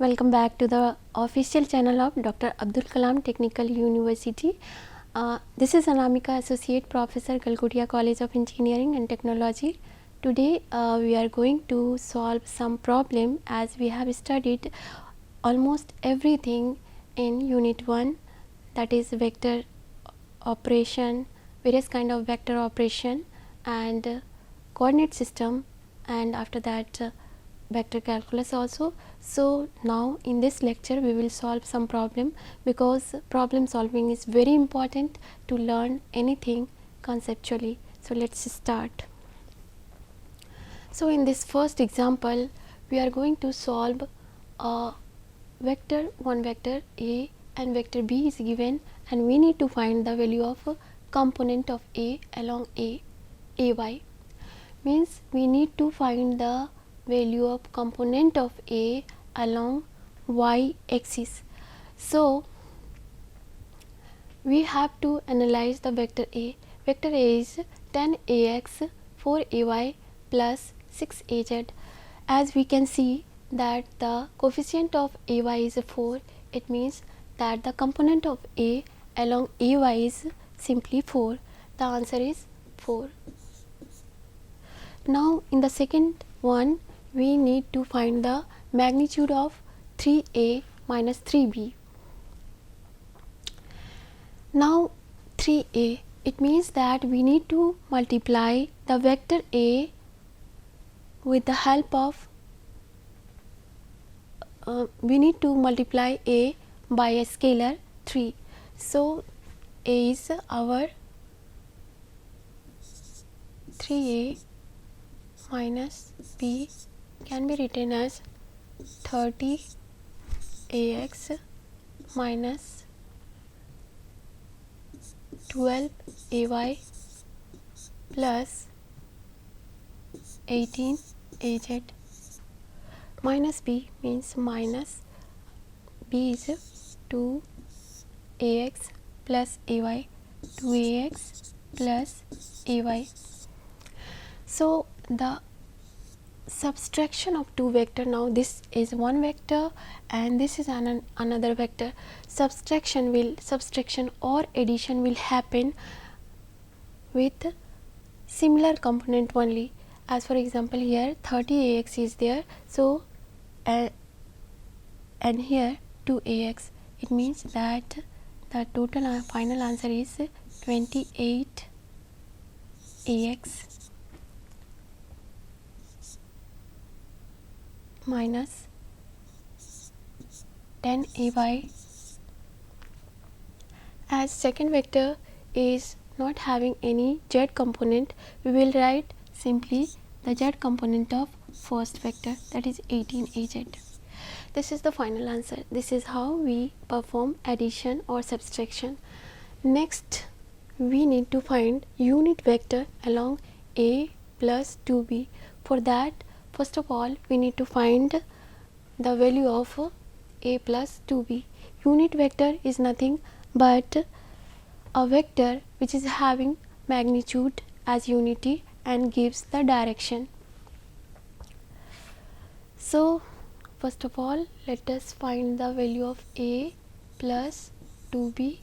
Welcome back to the official channel of Dr. Abdul Kalam Technical University. This is Anamika, Associate Professor, Galgodia College of Engineering and Technology. Today we are going to solve some problem as we have studied almost everything in Unit 1, that is vector operation, various kind of vector operation and coordinate system, and after that vector calculus also. So now in this lecture we will solve some problem, because problem solving is very important to learn anything conceptually. So let's start. So in this first example we are going to solve a vector, one vector A and vector B is given, and we need to find the value of a component of A along AY. Means we need to find the value of component of A along y axis. So we have to analyze the vector A. Vector A is 10ax 4ay plus 6az. As we can see that the coefficient of ay is 4, it means that the component of A along ay is simply 4. The answer is 4. Now in the second one we need to find the magnitude of 3a minus 3b. Now 3a, it means that we need to multiply the vector A with the help of we need to multiply A by a scalar 3. So A is our 3a minus b can be written as 30ax minus 12ay plus 18az. Minus b means minus b is 2ax plus ay, 2ax plus ay. So the subtraction of two vector, now this is one vector and this is another vector. Subtraction or addition will happen with similar component only. As for example, here 30ax is there, so and here 2ax, it means that the total final answer is 28ax minus 10ay. As second vector is not having any z component, we will write simply the z component of first vector, that is 18az. This is the final answer. This is how we perform addition or subtraction. Next we need to find unit vector along A plus 2b. For that, first of all we need to find the value of A plus 2b. Unit vector is nothing but a vector which is having magnitude as unity and gives the direction. So first of all let us find the value of A plus 2b.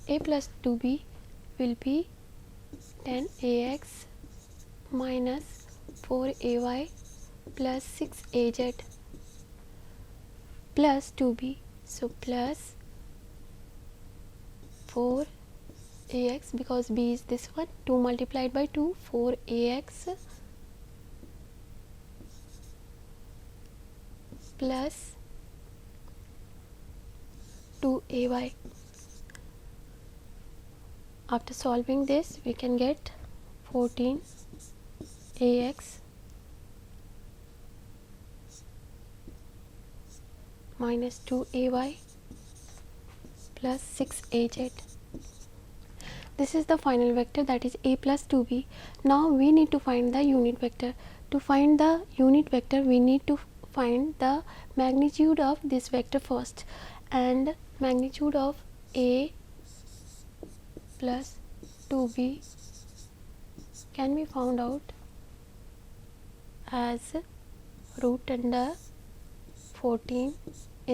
A plus 2b will be 10ax minus 4ay plus 6az plus 2b. So plus 4ax, because b is this one, 2 multiplied by 2, 4ax plus 2ay. After solving this we can get 14ax minus 2ay plus 6az. This is the final vector, that is A plus 2b. Now we need to find the unit vector. To find the unit vector we need to find the magnitude of this vector first, and magnitude of A plus 2b can be found out as root under 14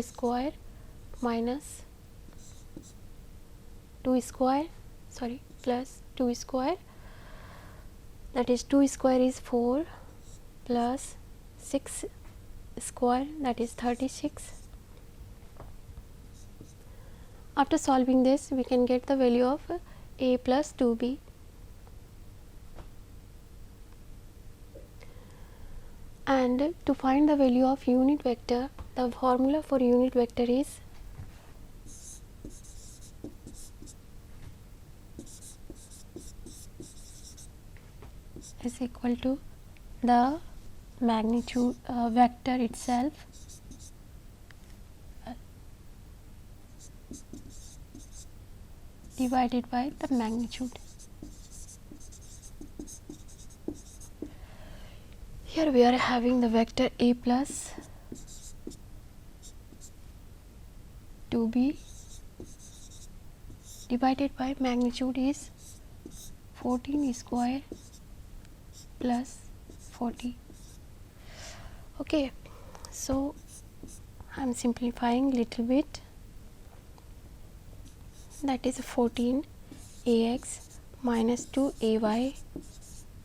square minus 2 square, sorry, plus 2 square, that is 2 square is 4 plus 6 square, that is 36. After solving this, we can get the value of a plus 2b. And to find the value of unit vector, the formula for unit vector is equal to the magnitude vector itself divided by the magnitude. Here we are having the vector a plus 2b divided by magnitude is 14 square plus 40. Okay, so I am simplifying little bit, that is 14 ax minus 2 ay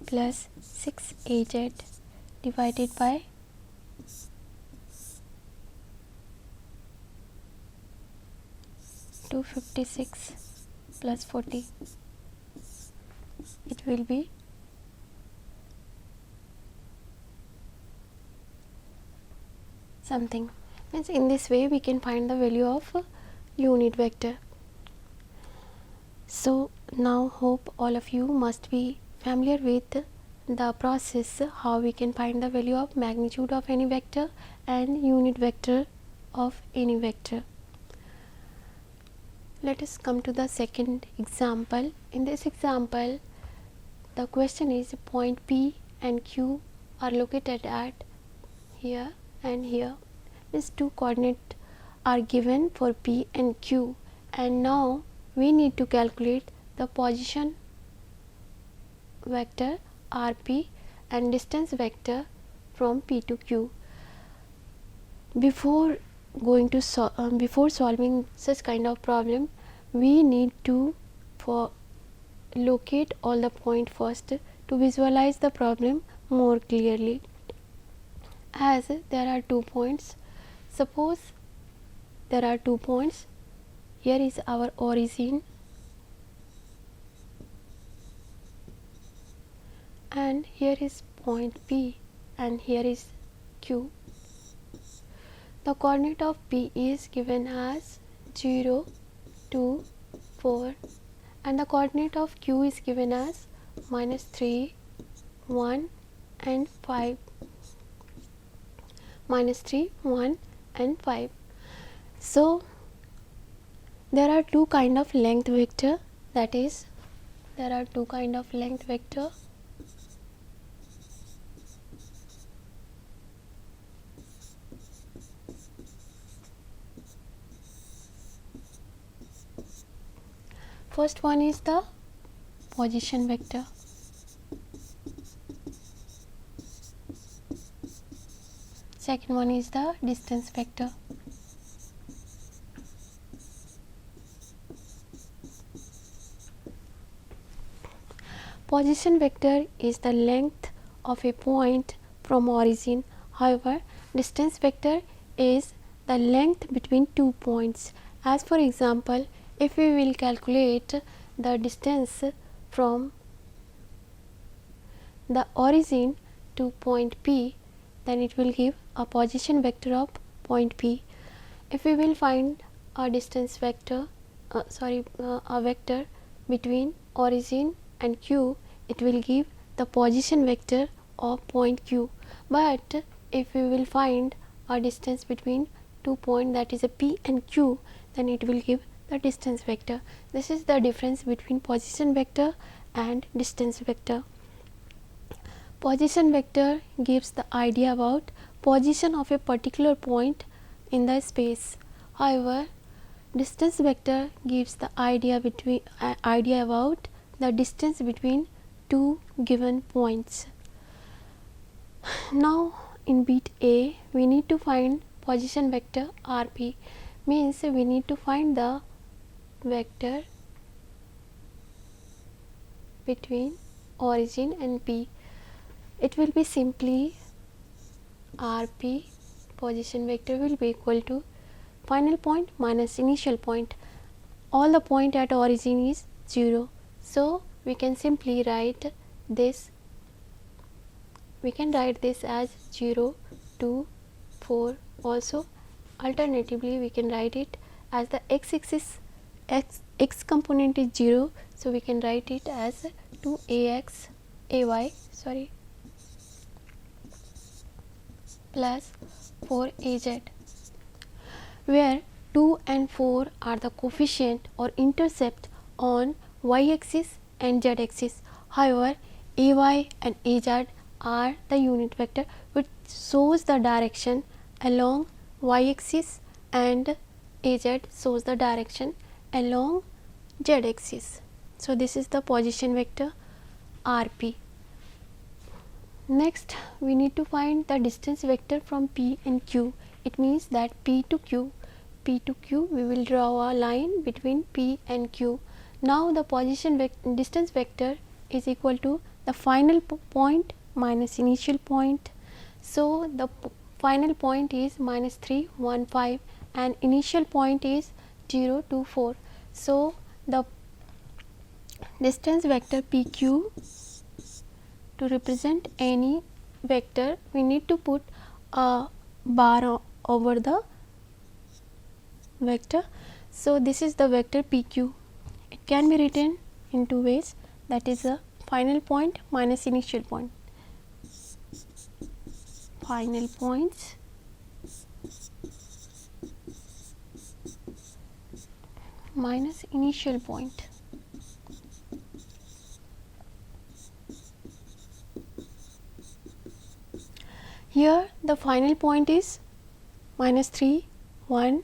plus 6 az divided by 256 plus 40. It will be something. Means in this way we can find the value of unit vector. So now hope all of you must be familiar with the process how we can find the value of magnitude of any vector and unit vector of any vector. Let us come to the second example. In this example, the question is point P and Q are located at here and here. These two coordinates are given for P and Q, and now we need to calculate the position vector RP and distance vector from P to Q. Before solving such kind of problem, we need to locate all the point first to visualize the problem more clearly. As there are 2 points, suppose there are 2 points, here is our origin and here is point P and here is Q. The coordinate of P is given as 0, 2, 4 and the coordinate of Q is given as -3, 1 and 5. -3, 1 and 5. So there are two kind of length vector, that is there are two kind of length vector. First one is the position vector. Second one is the distance vector. Position vector is the length of a point from origin. However, distance vector is the length between 2 points. As for example, if we will calculate the distance from the origin to point P, then it will give a position vector of point P. If we will find a distance vector, a vector between origin and Q, it will give the position vector of point Q. But if we will find a distance between 2 points, that is a P and Q, then it will give the distance vector. This is the difference between position vector and distance vector. Position vector gives the idea about position of a particular point in the space. However, distance vector gives the idea about the distance between two given points. Now in bit A, we need to find position vector rp, means we need to find the vector between origin and p. It will be simply rp position vector will be equal to final point minus initial point. All the point at origin is 0, so we can simply write this. We can write this as 0, 2, 4. Also, alternatively, we can write it as the x-axis, x component is 0, so we can write it as 2ax ay plus 4az, where 2 and 4 are the coefficient or intercept on y-axis and z-axis. However, ay and az are the unit vector which shows the direction along y-axis and az shows the direction along z-axis. So, this is the position vector rp. Next, we need to find the distance vector from p and q. It means that p to q, we will draw a line between p and q. Now, the distance vector is equal to the final point minus initial point. So, the final point is minus 3, 1, 5 and initial point is 0, 2, 4. So, the distance vector pq, to represent any vector we need to put a bar over the vector. So, this is the vector pq. It can be written in two ways, that is a final point minus initial point. Final points minus initial point. Here the final point is minus 3, 1,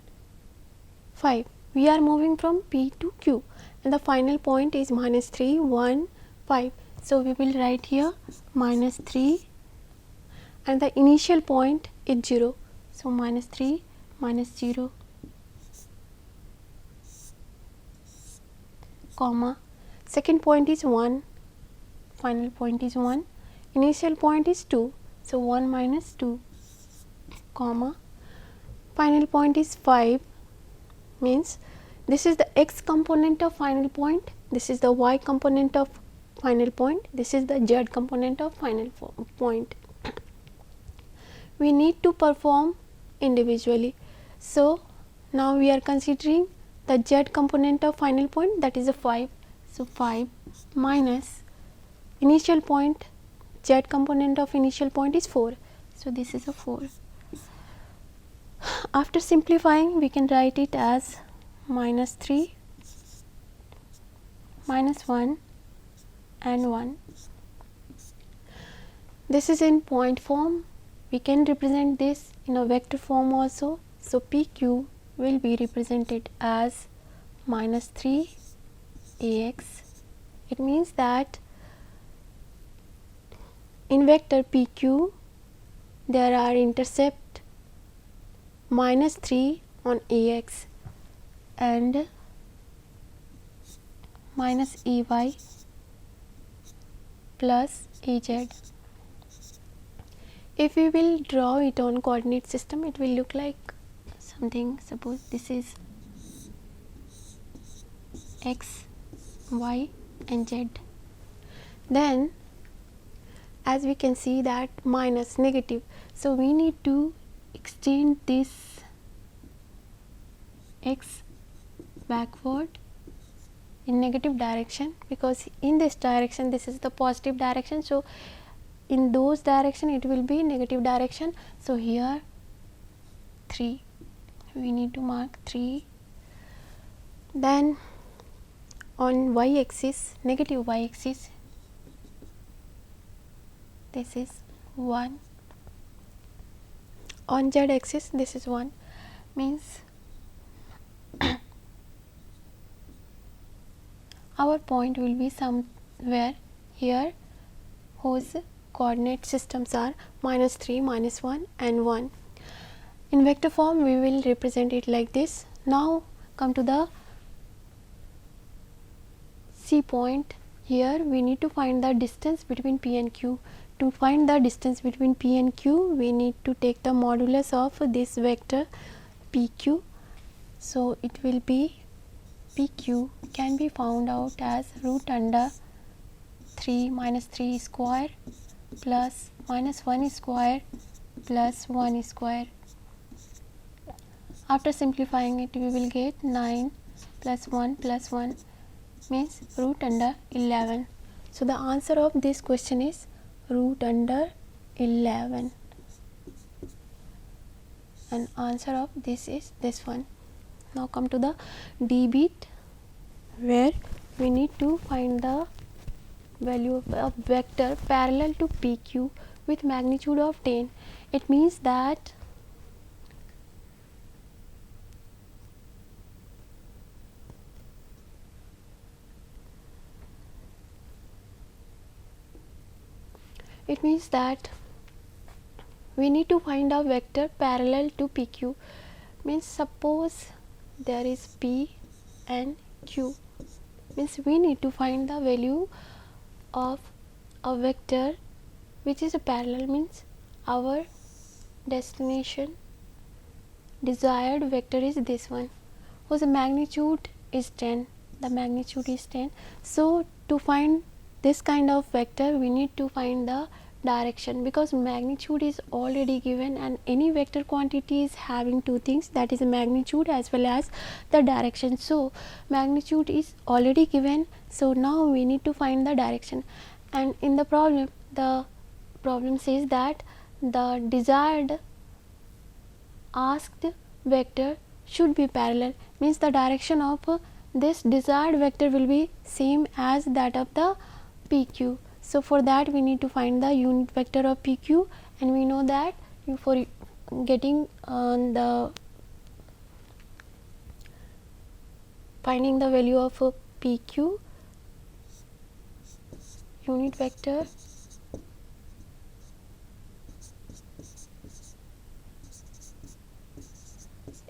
5. We are moving from p to q and the final point is minus 3, 1, 5. So, we will write here minus 3 and the initial point is 0. So, minus 3 minus 0 comma, second point is 1, final point is 1, initial point is 2. So, 1 minus 2 comma, final point is 5, means this is the x component of final point, this is the y component of final point, this is the z component of final point. We need to perform individually. So, now we are considering the z component of final point, that is a 5. So, 5 minus initial point, z component of initial point is 4. So, this is a 4. After simplifying, we can write it as minus 3, minus 1 and 1. This is in point form. We can represent this in a vector form also. So, PQ will be represented as minus 3 AX. It means that in vector PQ there are intercept minus 3 on AX and minus AY plus AZ. If we will draw it on coordinate system, it will look like something. Suppose this is X, Y and Z. Then as we can see that minus negative, so we need to extend this X backward in negative direction, because in this direction this is the positive direction. So, in those direction it will be negative direction. So, here 3, we need to mark 3. Then on y axis, negative y axis, this is 1. On z axis this is 1, means our point will be somewhere here whose coordinate systems are minus 3, minus 1 and 1. In vector form we will represent it like this. Now come to the C point. Here we need to find the distance between P and Q. To find the distance between P and Q, we need to take the modulus of this vector PQ. So it will be PQ can be found out as root under 3 minus 3 square plus minus 1 square plus 1 square. After simplifying it, we will get 9 plus 1 means root under 11. So the answer of this question is root under 11, and answer of this is this one. Now come to the D bit, where we need to find the value of a vector parallel to PQ with magnitude of 10. It means that we need to find a vector parallel to PQ. Means suppose there is P and Q, means we need to find the value of a vector which is a parallel, means our destination desired vector is this one whose magnitude is 10. The magnitude is 10. So to find this kind of vector we need to find the direction, because magnitude is already given, and any vector quantity is having two things, that is a magnitude as well as the direction. So magnitude is already given, so now we need to find the direction. And in the problem says that the desired asked vector should be parallel, means the direction of this desired vector will be same as that of the PQ. So for that we need to find the unit vector of PQ, and we know that for getting finding the value of PQ, unit vector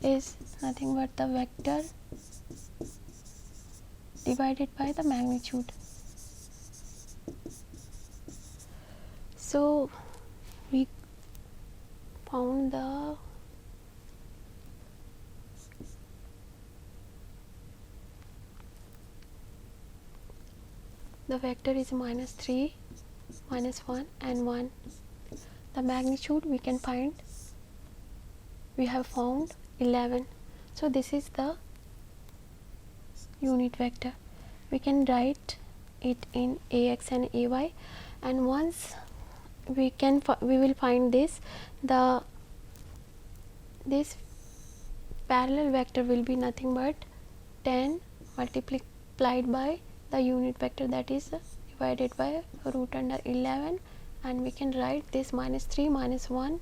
is nothing but the vector divided by the magnitude. So we found the vector is minus 3, minus 1 and 1. The magnitude we can find, we have found 11. So this is the unit vector. We can write it in AX and AY, and once we will find this parallel vector will be nothing but 10 multiplied by the unit vector, that is divided by root under 11, and we can write this minus 3 minus 1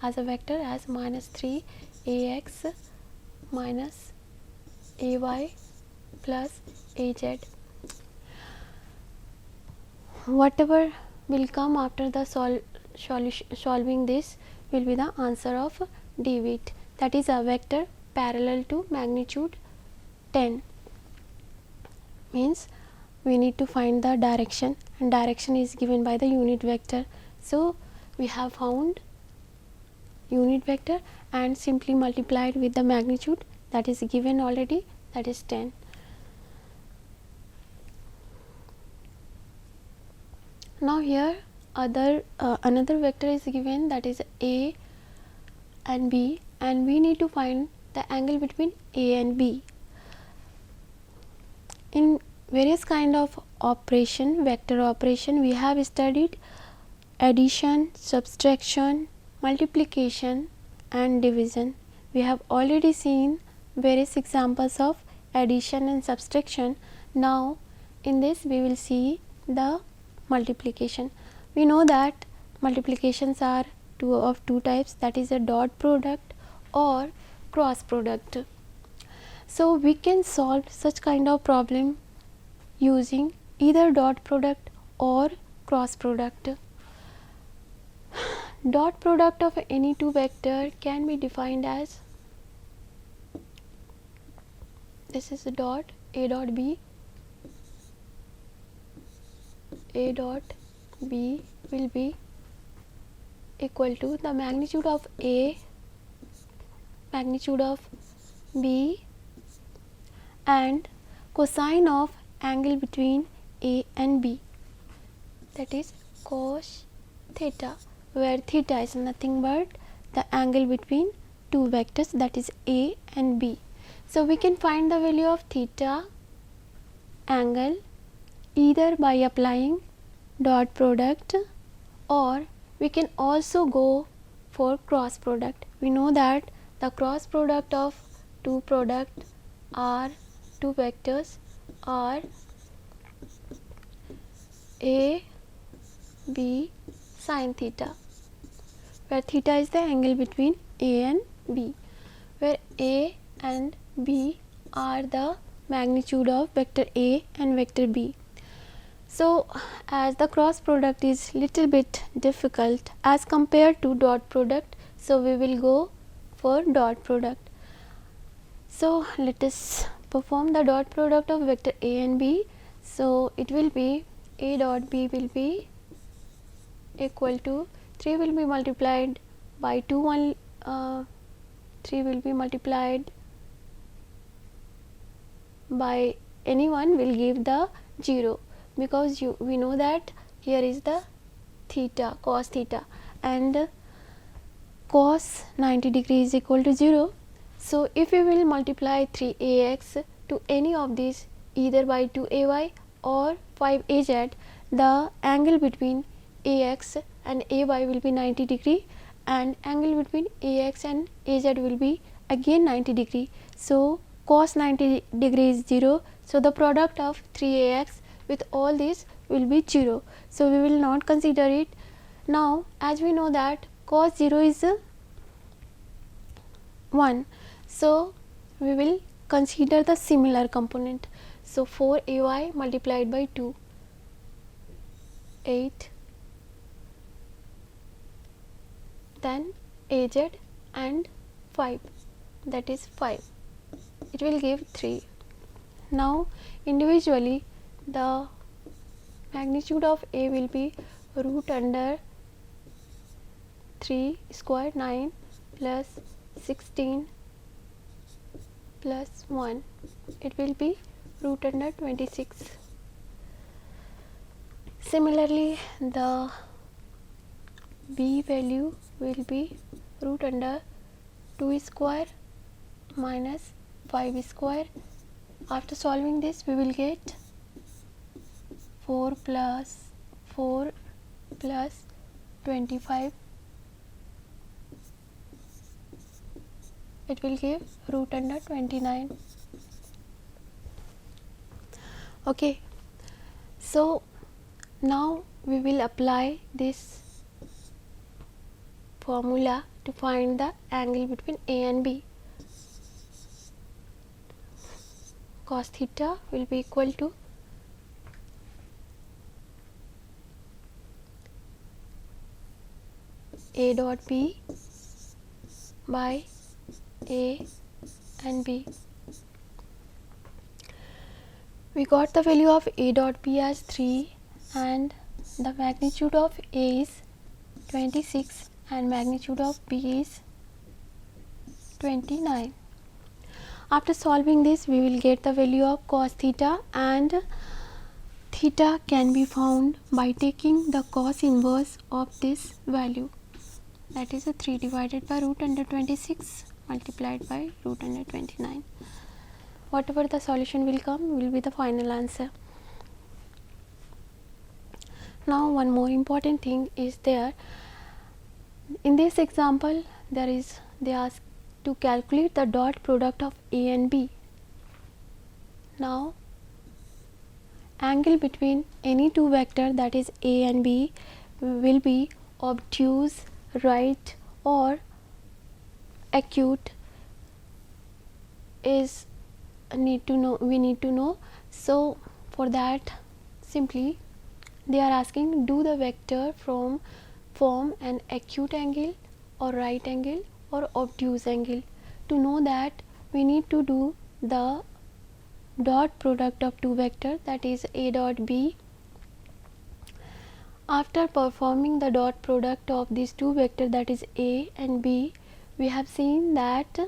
as a vector as minus 3 AX minus AY plus AZ. Whatever will come after the solving this will be the answer of D bit, that is a vector parallel to magnitude 10. Means we need to find the direction, and direction is given by the unit vector. So we have found unit vector and simply multiplied with the magnitude that is given already, that is 10. Now here another vector is given, that is A and B, and we need to find the angle between A and B. In various kind of operation, vector operation, we have studied addition, subtraction, multiplication and division. We have already seen various examples of addition and subtraction. Now in this we will see the multiplication. We know that multiplications are of two types, that is a dot product or cross product. So we can solve such kind of problem using either dot product or cross product. dot product of any two vector can be defined as, this is a dot a dot b, a dot b will be equal to the magnitude of a, magnitude of b, and cosine of angle between a and b, that is cos theta, where theta is nothing but the angle between two vectors, that is a and b. So we can find the value of theta angle either by applying dot product, or we can also go for cross product. We know that the cross product of two vectors are a b sin theta, where theta is the angle between a and b, where a and b are the magnitude of vector a and vector b. So as the cross product is little bit difficult as compared to dot product, so we will go for dot product. So let us perform the dot product of vector a and b. So it will be a dot b will be equal to 3 will be multiplied by 2, 3 will be multiplied by any one will give the 0, because we know that here is the theta, cos theta, and cos 90 degrees is equal to 0. So if we will multiply 3ax to any of these either by 2ay or 5az, the angle between ax and ay will be 90 degree, and angle between ax and az will be again 90 degree. So cos 90 degree is 0. So the product of 3ax with all these will be 0. So we will not consider it. Now as we know that cos 0 is 1, so we will consider the similar component. So 4ay multiplied by 2, 8, then az and 5, that is 5, it will give 3. Now individually the magnitude of a will be root under 3 square 9 plus 16 plus 1, it will be root under 26. Similarly the b value will be root under 2 square minus 5 square. After solving this we will get 4 plus 4 plus 25, it will give root under 29. Okay, so now we will apply this formula to find the angle between a and b. Cos theta will be equal to a dot b by a and b. We got the value of a dot b as 3 and the magnitude of a is 26 and magnitude of b is 29. After solving this we will get the value of cos theta, and theta can be found by taking the cos inverse of this value, that is a 3 divided by root under 26 multiplied by root under 29. Whatever the solution will come will be the final answer. Now one more important thing is there. In this example they ask to calculate the dot product of a and b. Now angle between any two vector, that is a and b, will be obtuse, right, or acute is we need to know. So for that simply they are asking, do the vector from form an acute angle or right angle or obtuse angle. To know that, we need to do the dot product of two vectors, that is A dot B. After performing the dot product of these two vectors, that is A and B, we have seen that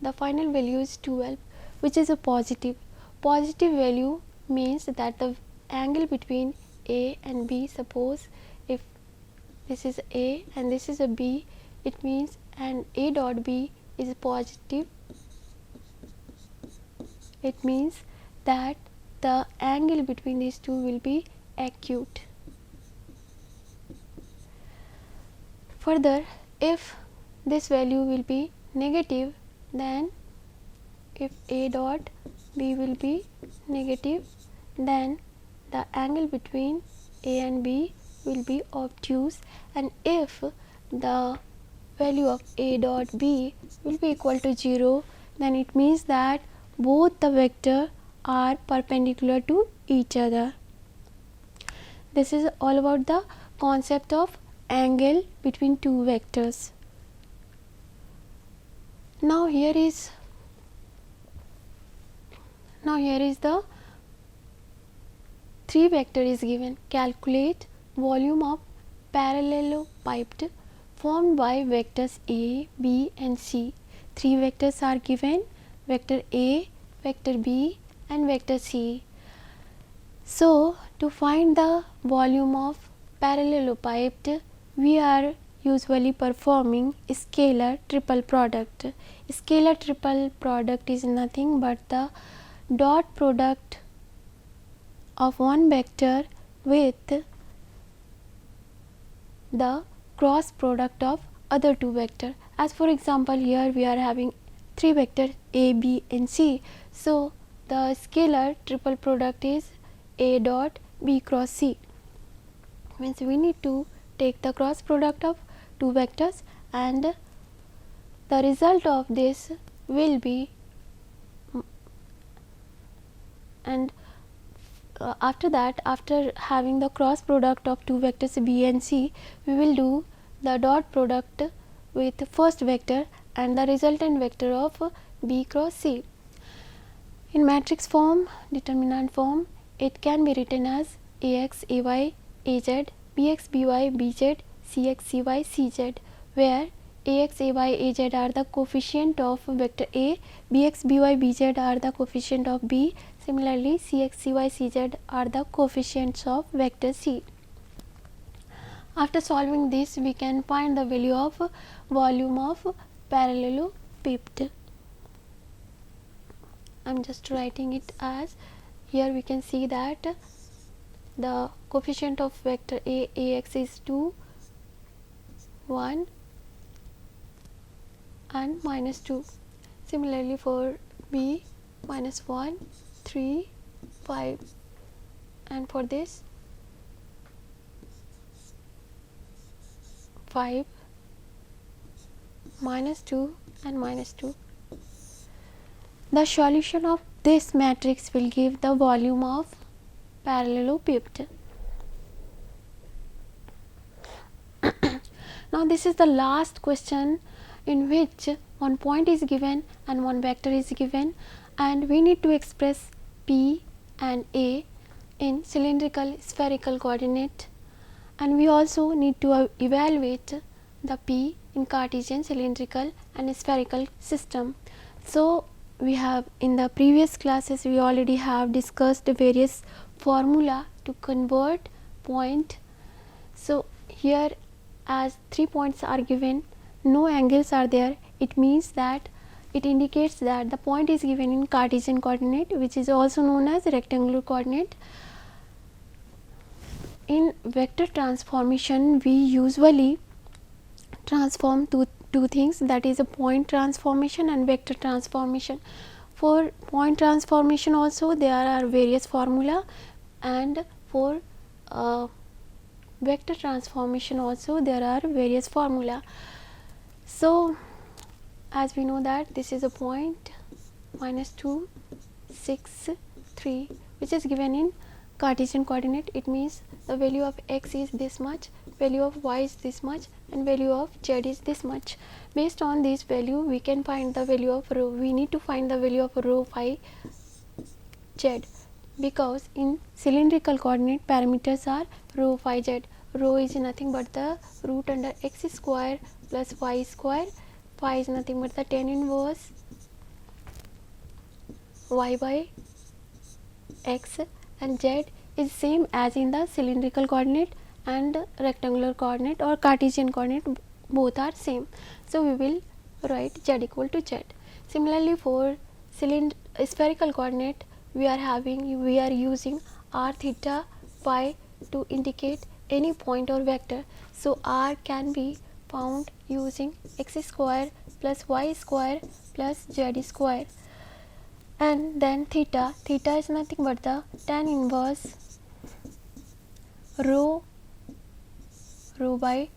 the final value is 12, which is a positive. Positive value means that the angle between A and B, suppose if this is A and this is a B, it means and A dot B is positive. It means that the angle between these two will be acute. Further, if this value will be negative, then if A dot B will be negative, then the angle between A and B will be obtuse, and if the value of A dot B will be equal to 0, then it means that both the vectors are perpendicular to each other. This is all about the concept of angle between two vectors. Now here is the three vector is given. Calculate volume of parallelepiped formed by vectors A, B and C. Three vectors are given: vector A, vector B and vector C. So, to find the volume of parallelepiped, we are usually performing scalar triple product. Scalar triple product is nothing but the dot product of one vector with the cross product of other two vectors. As for example, here we are having three vectors A, B and C. So, the scalar triple product is A dot B cross C. Means we need to take the cross product of two vectors, and the result of this will be, and after that, after having the cross product of two vectors B and C, we will do the dot product with first vector and the resultant vector of B cross C. In matrix form, determinant form, it can be written as Ax Ay Az, Bx By Bz, Cx Cy Cz, where Ax Ay Az are the coefficient of vector A, Bx By Bz are the coefficient of B. Similarly, Cx Cy Cz are the coefficients of vector C. After solving this, we can find the value of volume of parallelepiped. I am just writing it as, here we can see that the coefficient of vector A, Ax is 2, 1 and minus 2. Similarly, for B, minus 1, 3, 5, and for this 5, minus 2 and minus 2. The solution of this matrix will give the volume of parallelepiped. Now, this is the last question in which one point is given and one vector is given, and we need to express P and A in cylindrical spherical coordinate, and we also need to evaluate the P in Cartesian cylindrical and spherical system. So, we have in the previous classes we already have discussed various formula to convert point. So, here as 3 points are given, no angles are there, it means that it indicates that the point is given in Cartesian coordinate, which is also known as rectangular coordinate. In vector transformation, we usually transform two things, that is a point transformation and vector transformation. For point transformation also there are various formula, and for vector transformation also there are various formula. So, as we know that this is a point minus 2, 6, 3, which is given in Cartesian coordinate, it means the value of x is this much, value of y is this much, and value of z is this much. Based on this value we can find the value of rho. We need to find the value of rho phi z, because in cylindrical coordinate parameters are rho phi z. Rho is nothing but the root under x square plus y square, phi is nothing but the tan inverse y by x, and z is same as in the cylindrical coordinate and rectangular coordinate or Cartesian coordinate, both are same. So we will write z equal to z. Similarly for spherical coordinate we are using r, theta, phi to indicate any point or vector. So r can be found using x square plus y square plus z square, and then theta is nothing but the tan inverse rho by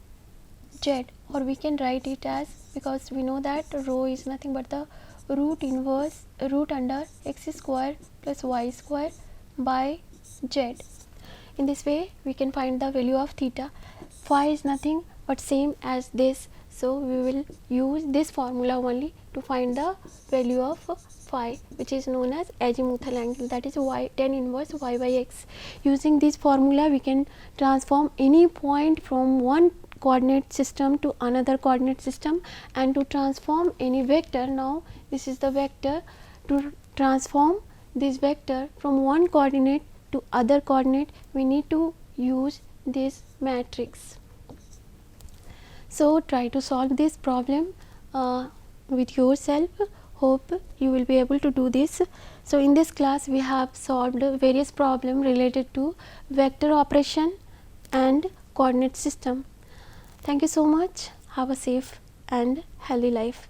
z, or we can write it as, because we know that rho is nothing but the root under x square plus y square by z. In this way we can find the value of theta. Phi is nothing but same as this, so we will use this formula only to find the value of phi, which is known as azimuthal angle, that is y tan inverse y by x. Using this formula we can transform any point from one coordinate system to another coordinate system, and to transform any vector. Now this is the vector. To transform this vector from one coordinate to other coordinate we need to use this matrix. So try to solve this problem with yourself. Hope you will be able to do this. So in this class we have solved various problems related to vector operation and coordinate system. Thank you so much. Have a safe and healthy life.